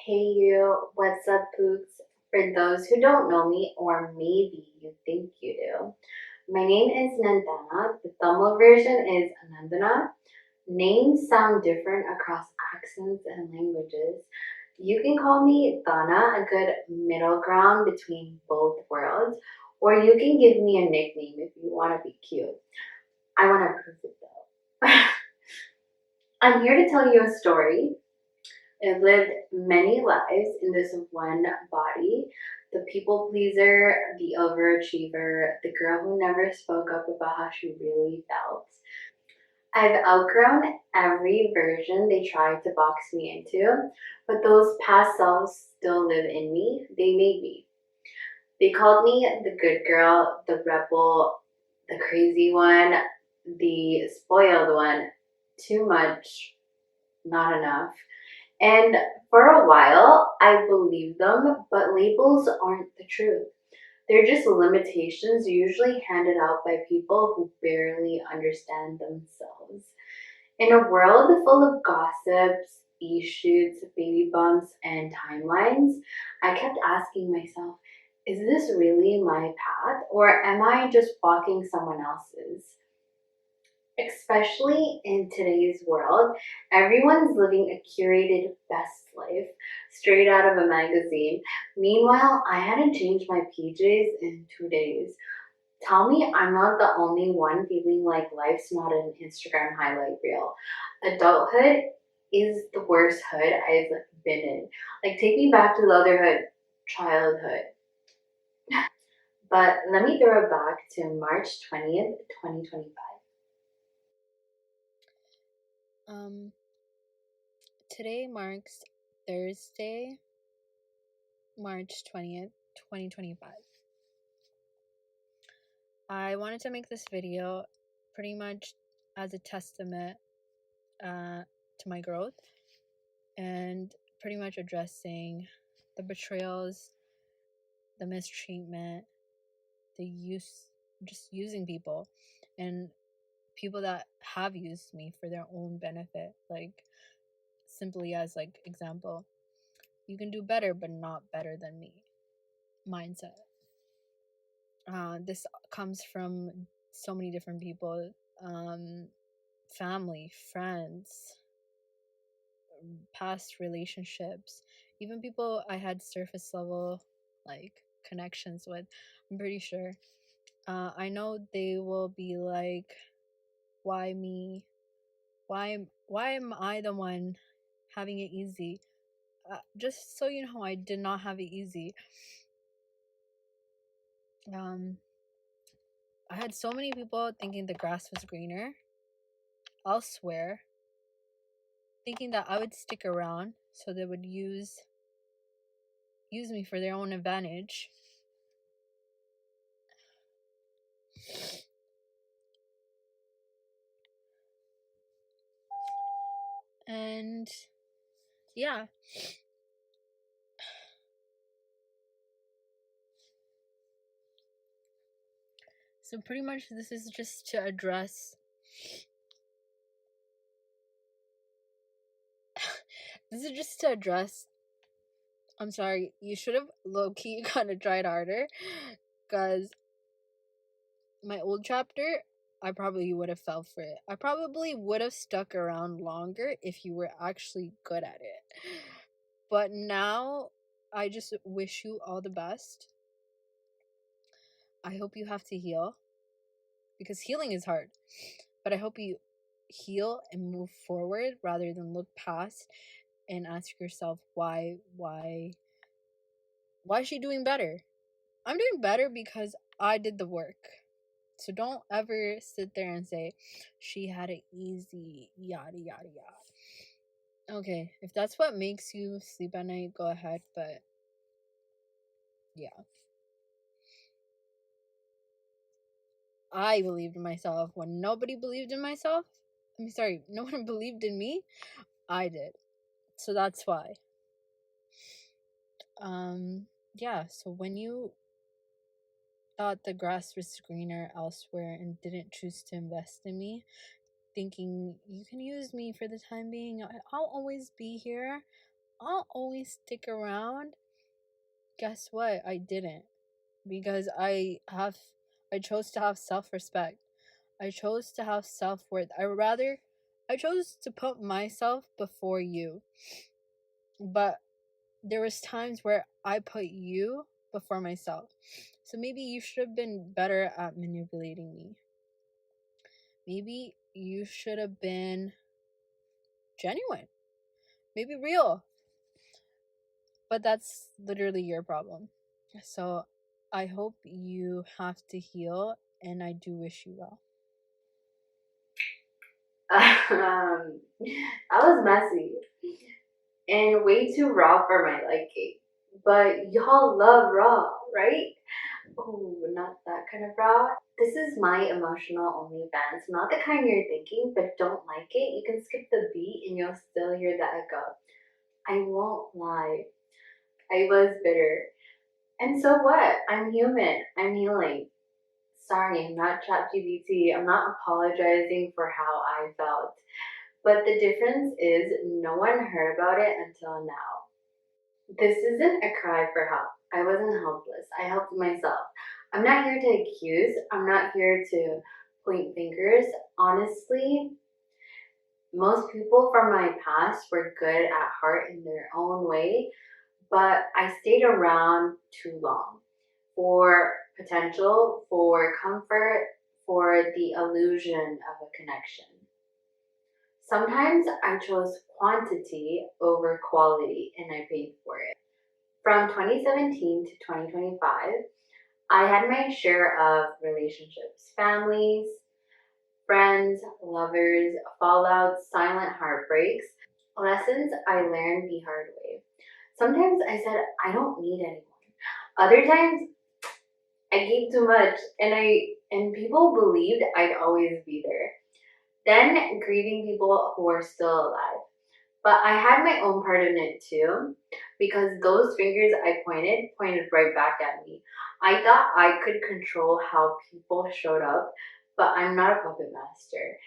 Hey you, what's up, Poots? For those who don't know me, or maybe you think you do, my name is Nandana. The Tamil version is Nandana. Names sound different across accents and languages. You can call me Thana, a good middle ground between both worlds, or you can give me a nickname if you want to be cute. I want to prove it though. I'm here to tell you a story. I've lived many lives in this one body. The people pleaser, the overachiever, the girl who never spoke up about how she really felt. I've outgrown every version they tried to box me into, but those past selves still live in me. They made me. They called me the good girl, the rebel, the crazy one, the spoiled one. Too much, not enough. And for a while, I believed them, but labels aren't the truth. They're just limitations usually handed out by people who barely understand themselves. In a world full of gossips, e-shoots, baby bumps, and timelines, I kept asking myself, is this really my path, or am I just walking someone else's? Especially in today's world, everyone's living a curated best life straight out of a magazine. Meanwhile, I hadn't changed my PJs in 2 days. Tell me I'm not the only one feeling like life's not an Instagram highlight reel. Adulthood is the worst hood I've been in. Like, take me back to the other hood, childhood. But let me throw it back to March 20th, 2025. Today marks Thursday, March 20th, 2025. I wanted to make this video pretty much as a testament to my growth and pretty much addressing the betrayals, the mistreatment, the just using people, and people that have used me for their own benefit. Like, simply as like example, you can do better but not better than me mindset. This comes from so many different people, family, friends, past relationships, even people I had surface level like connections with. I'm pretty sure. I know they will be like, why me? Why am I the one having it easy? Just so you know, I did not have it easy. I had so many people thinking the grass was greener elsewhere, thinking that I would stick around so they would use me for their own advantage. And yeah. So pretty much this is just to address I'm sorry, you should have low-key kind of tried harder, because my old chapter, I probably would have fell for it. I probably would have stuck around longer if you were actually good at it. But now, I just wish you all the best. I hope you have to heal, because healing is hard. But I hope you heal and move forward rather than look past and ask yourself why is she doing better? I'm doing better because I did the work. So don't ever sit there and say she had it easy, yada yada yada. Okay, if that's what makes you sleep at night, go ahead, but yeah. I believed in myself when nobody believed in myself. I'm sorry, no one believed in me. I did. So that's why. Yeah, so when you thought the grass was greener elsewhere and didn't choose to invest in me, thinking you can use me for the time being, I'll always be here, I'll always stick around. Guess what? I didn't. Because I chose to have self-respect. I chose to have self-worth. I chose to put myself before you. But there was times where I put you before myself. So maybe you should have been better at manipulating me. Maybe you should have been genuine. Maybe real. But that's literally your problem. So I hope you have to heal, and I do wish you well. That was messy and way too raw for my liking. But y'all love raw, right? Oh, not that kind of raw. This is my emotional OnlyFans. Not the kind you're thinking, but don't like it. You can skip the beat and you'll still hear the echo. I won't lie. I was bitter. And so what? I'm human. I'm healing. Sorry, I'm not ChatGPT. I'm not apologizing for how I felt. But the difference is no one heard about it until now. This isn't a cry for help. I wasn't helpless. I helped myself. I'm not here to accuse. I'm not here to point fingers. Honestly, most people from my past were good at heart in their own way, but I stayed around too long for potential, for comfort, for the illusion of a connection. Sometimes I chose quantity over quality and I paid for it. From 2017 to 2025, I had my share of relationships, families, friends, lovers, fallouts, silent heartbreaks, lessons I learned the hard way. Sometimes I said, I don't need anyone. Other times, I gave too much and people believed I'd always be there. Then grieving people who are still alive. But I had my own part in it too, because those fingers I pointed right back at me. I thought I could control how people showed up, but I'm not a puppet master.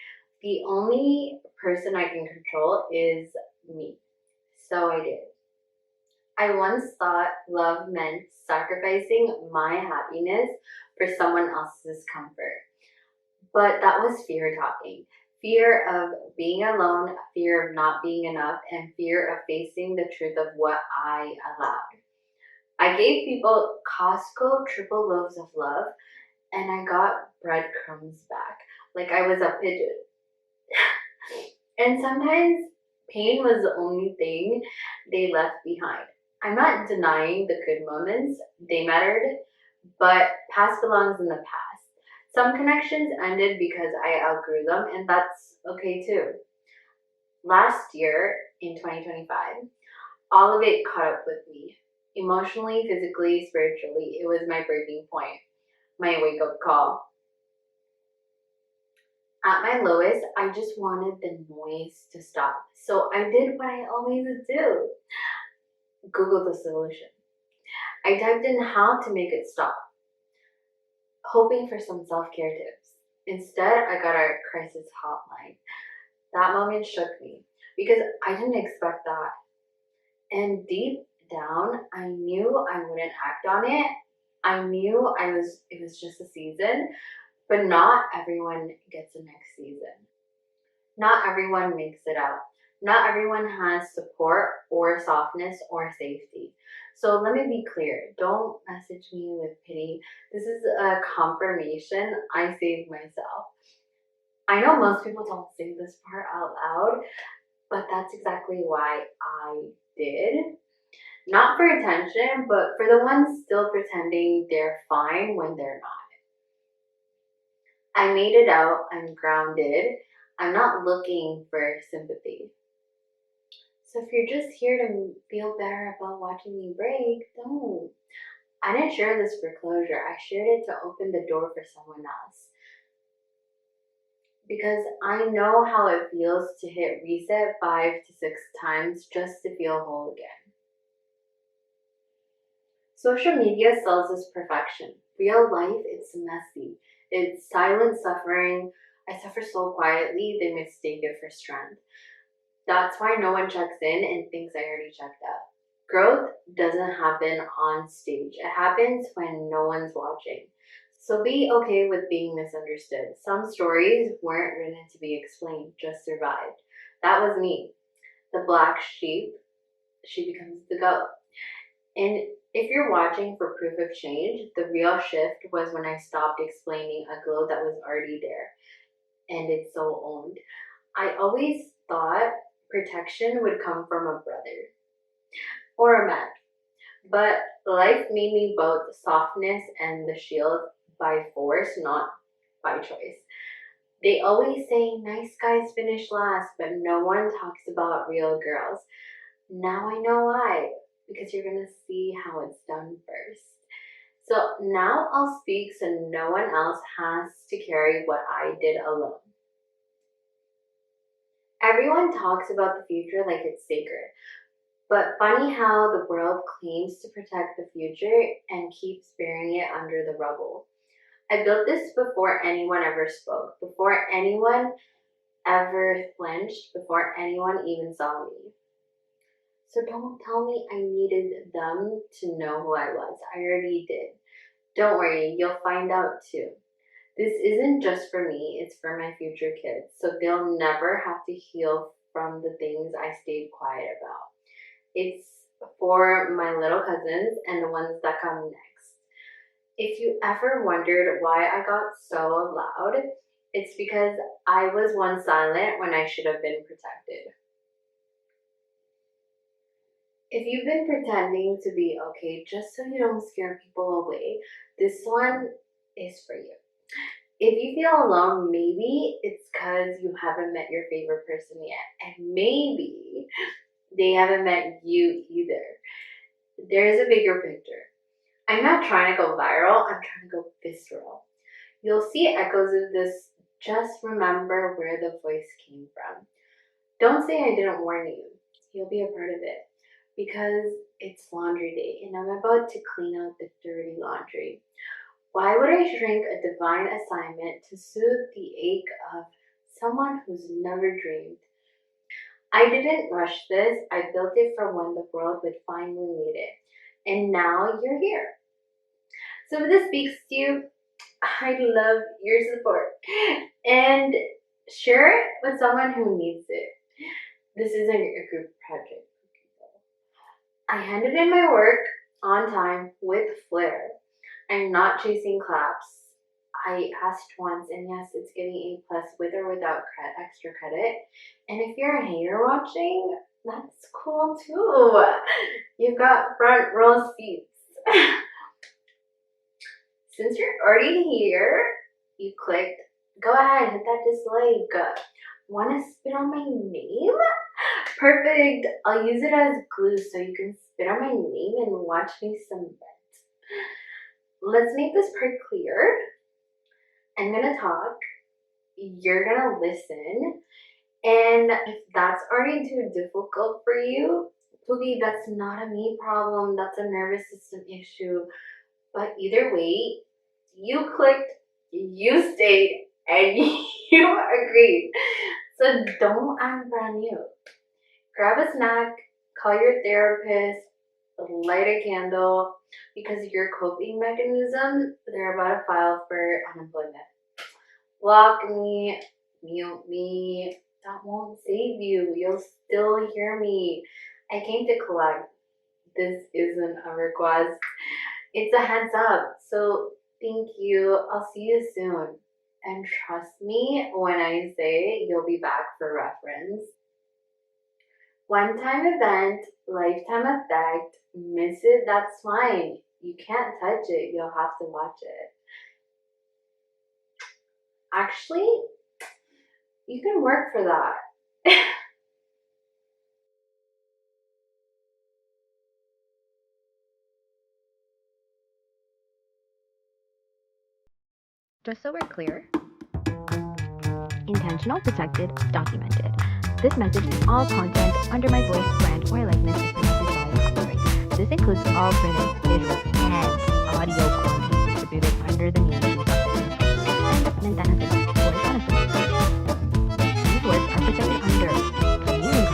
The only person I can control is me. So I did. I once thought love meant sacrificing my happiness for someone else's comfort. But that was fear talking. Fear of being alone, fear of not being enough, and fear of facing the truth of what I allowed. I gave people Costco triple loaves of love, and I got breadcrumbs back, like I was a pigeon. And sometimes pain was the only thing they left behind. I'm not denying the good moments, they mattered, but past belongs in the past. Some connections ended because I outgrew them, and that's okay too. Last year, in 2025, all of it caught up with me. Emotionally, physically, spiritually, it was my breaking point, my wake up call. At my lowest, I just wanted the noise to stop. So I did what I always do: Google the solution. I typed in how to make it stop, hoping for some self care tips. Instead, I got a crisis hotline. That moment shook me because I didn't expect that. And deep down, I knew I wouldn't act on it. I knew it was just a season, but not everyone gets a next season. Not everyone makes it out. Not everyone has support or softness or safety. So let me be clear. Don't message me with pity. This is a confirmation I saved myself. I know most people don't say this part out loud, but that's exactly why I did. Not for attention, but for the ones still pretending they're fine when they're not. I made it out. I'm grounded. I'm not looking for sympathy. So if you're just here to feel better about watching me break, don't. I didn't share this for closure. I shared it to open the door for someone else. Because I know how it feels to hit reset 5 to 6 times just to feel whole again. Social media sells us perfection. Real life, it's messy. It's silent suffering. I suffer so quietly, they mistake it for strength. That's why no one checks in and thinks I already checked out. Growth doesn't happen on stage. It happens when no one's watching. So be okay with being misunderstood. Some stories weren't written to be explained, just survived. That was me. The black sheep, she becomes the goat. And if you're watching for proof of change, the real shift was when I stopped explaining a glow that was already there and it's so owned. I always thought protection would come from a brother or a man, but life made me both softness and the shield by force, not by choice. They always say nice guys finish last, but no one talks about real girls. Now I know why, because you're gonna see how it's done first. So now I'll speak so no one else has to carry what I did alone. Everyone talks about the future like it's sacred, but funny how the world claims to protect the future and keeps burying it under the rubble. I built this before anyone ever spoke, before anyone ever flinched, before anyone even saw me. So don't tell me I needed them to know who I was. I already did. Don't worry, you'll find out too. This isn't just for me, it's for my future kids. So they'll never have to heal from the things I stayed quiet about. It's for my little cousins and the ones that come next. If you ever wondered why I got so loud, it's because I was once silent when I should have been protected. If you've been pretending to be okay just so you don't scare people away, this one is for you. If you feel alone, maybe it's because you haven't met your favorite person yet. And maybe they haven't met you either. There is a bigger picture. I'm not trying to go viral, I'm trying to go visceral. You'll see echoes of this. Just remember where the voice came from. Don't say I didn't warn you. You'll be a part of it. Because it's laundry day and I'm about to clean out the dirty laundry. Why would I shrink a divine assignment to soothe the ache of someone who's never dreamed? I didn't rush this. I built it for when the world would finally need it. And now you're here. So if this speaks to you, I'd love your support. And share it with someone who needs it. This isn't a group project. I handed in my work on time with flair. I'm not chasing claps. I asked once, and yes, it's getting A+ with or without extra credit. And if you're a hater watching, that's cool too. You've got front row seats. Since you're already here, you clicked, go ahead, hit that dislike. Wanna spit on my name? Perfect. I'll use it as glue so you can spit on my name and watch me cement. Let's make this part clear. I'm gonna talk, you're gonna listen, and if that's already too difficult for you, Poogie, that's not a me problem, that's a nervous system issue. But either way, you clicked, you stayed, and you agreed. So don't act brand new. Grab a snack, call your therapist, light a candle, because your coping mechanisms, they're about to file for unemployment. Block me, mute me, that won't save you. You'll still hear me. I came to collect. This isn't a request. It's a heads up. So thank you. I'll see you soon. And trust me when I say you'll be back for reference. One-time event, lifetime effect. Miss it, that's fine. You can't touch it, you'll have to watch it. Actually, you can work for that. Just so we're clear, intentional, protected, documented. This message is all content under my voice, brand, or likeness is protected by the copyright. This includes all printed, visual, and audio content distributed under the name and Thana Siva or Thana Siva. These words are protected under the name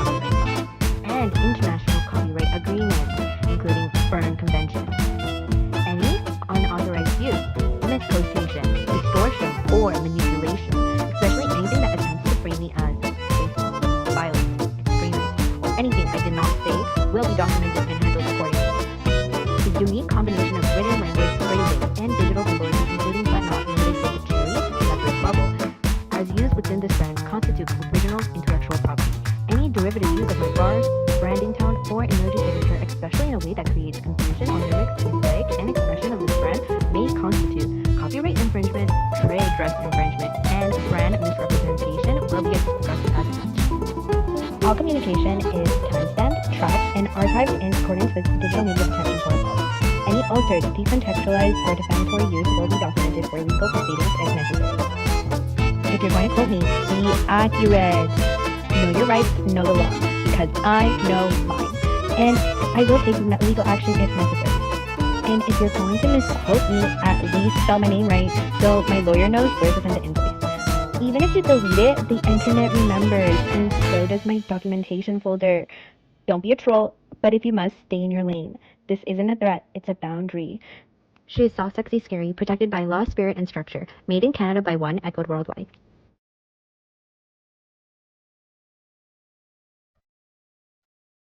will be documented and handled accordingly. The unique combination of written language, phrasing, and digital symbols, including but not limited to the cherry, leopard bubble, as used within this brand constitutes original intellectual property. Any derivative use of my bars, branding tone, or emoji signature, especially in a way that creates confusion on lyrics, aesthetic, and expression of this brand, may constitute copyright infringement, trade dress infringement, and brand misrepresentation will be discussed as such. All communication is timestamped, tracked, and archived in accordance with digital media protection protocols. Any altered, decontextualized, or defamatory use will be documented for legal proceedings if necessary. If you're going to quote me, be accurate. Know your rights, know the law, because I know mine. And I will take legal action if necessary. And if you're going to misquote me, at least spell my name right so my lawyer knows where to send the invoice. Even if you delete it, the internet remembers, and so does my documentation folder. Don't be a troll, but if you must, stay in your lane. This isn't a threat, it's a boundary. She is soft, sexy, scary, protected by law, spirit, and structure. Made in Canada by one, echoed worldwide.